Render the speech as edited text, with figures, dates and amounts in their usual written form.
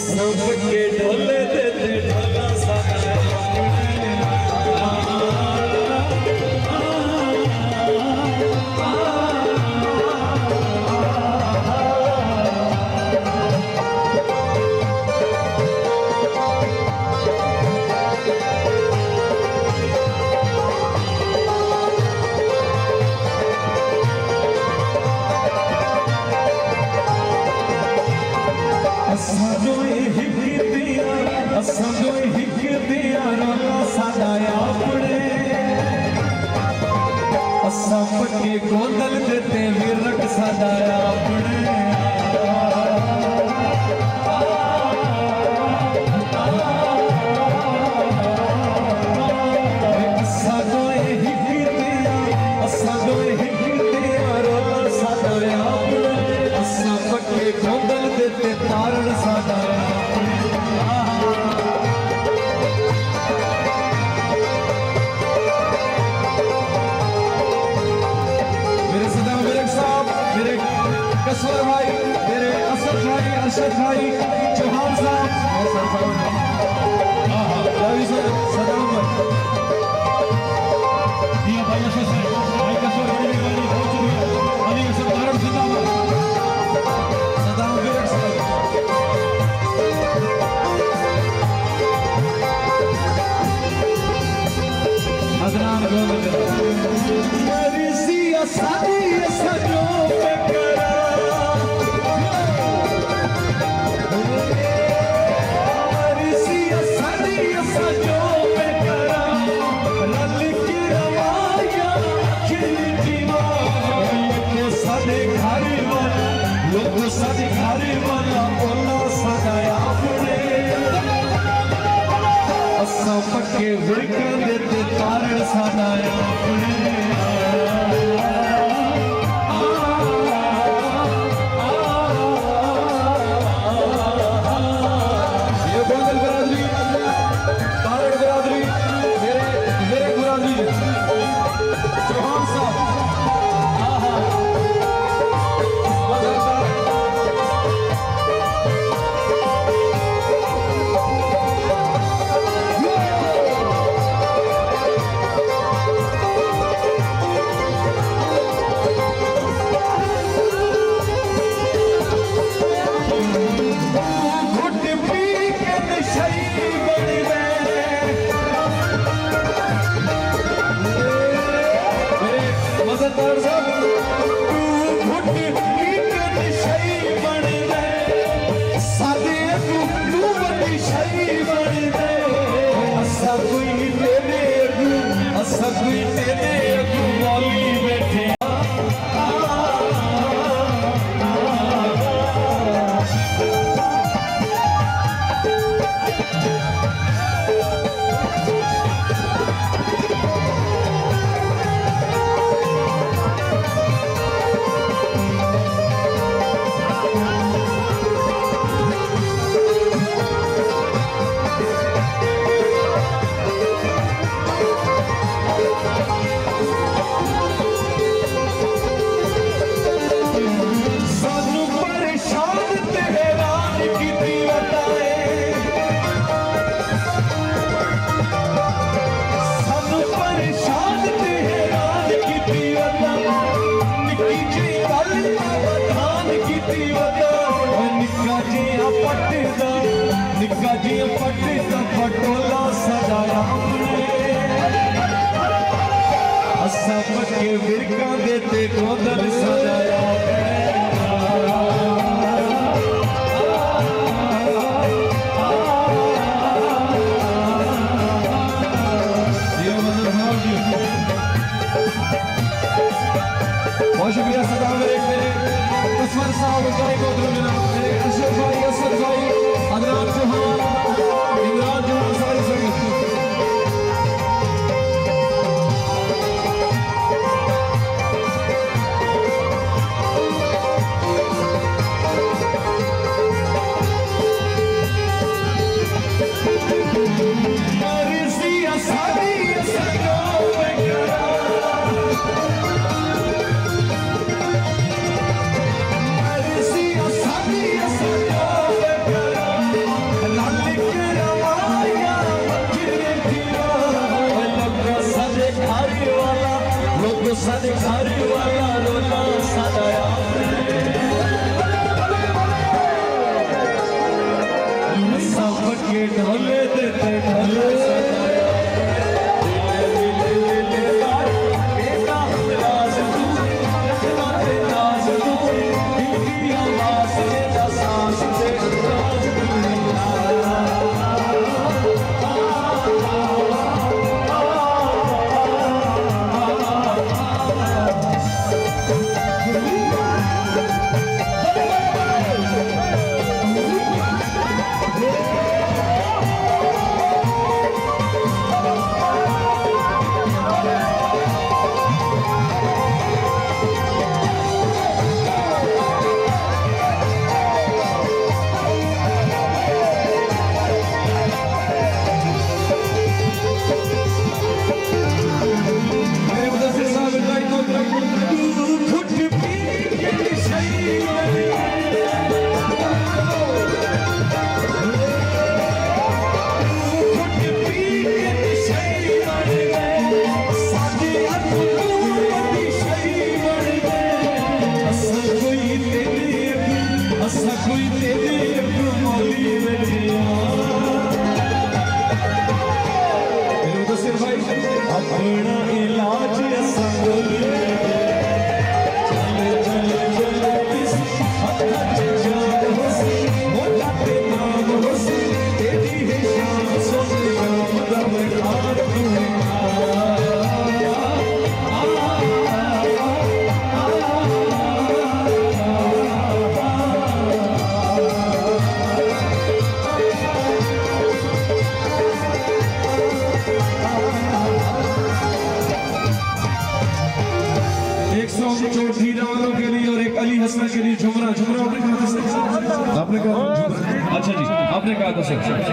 सबके ढोले देते ढोला सादा सबके गोदल देते विरक सदाया अपने सबके गोदल देते तारण सदाया कसवर भाई, मेरे असद भाई, अरशद भाई, चौहान साहब, रवि सर, सदाम भाई, भाई असद भाई, भाई कसवर भाई, बहुत शुक्रिया, अली असद भारत सदाम, सदाम विरक साहब, अदनान गोविंद, मेरी सिया सादी सजो पे करा सबके विरक देते तारण सदाया अपने ये गोदल बरादरी तारण बरादरी मेरे बरादरी चौहान साहब निक्का जी पट्टी पटोला सजाया सबके विरका देते गोदल सजाया बहुत शुक्रिया सदा मेरे कसवर साहब मेरे अशरफ भाई असद भाई अदनान चौहान इमरान चौहान सारी संगत चौधरी रानों के लिए और एक अली हसन के लिए झुमरा। झुमरा आपने कहा था सर? आपने कहा झुमरा। अच्छा जी, आपने कहा था सर।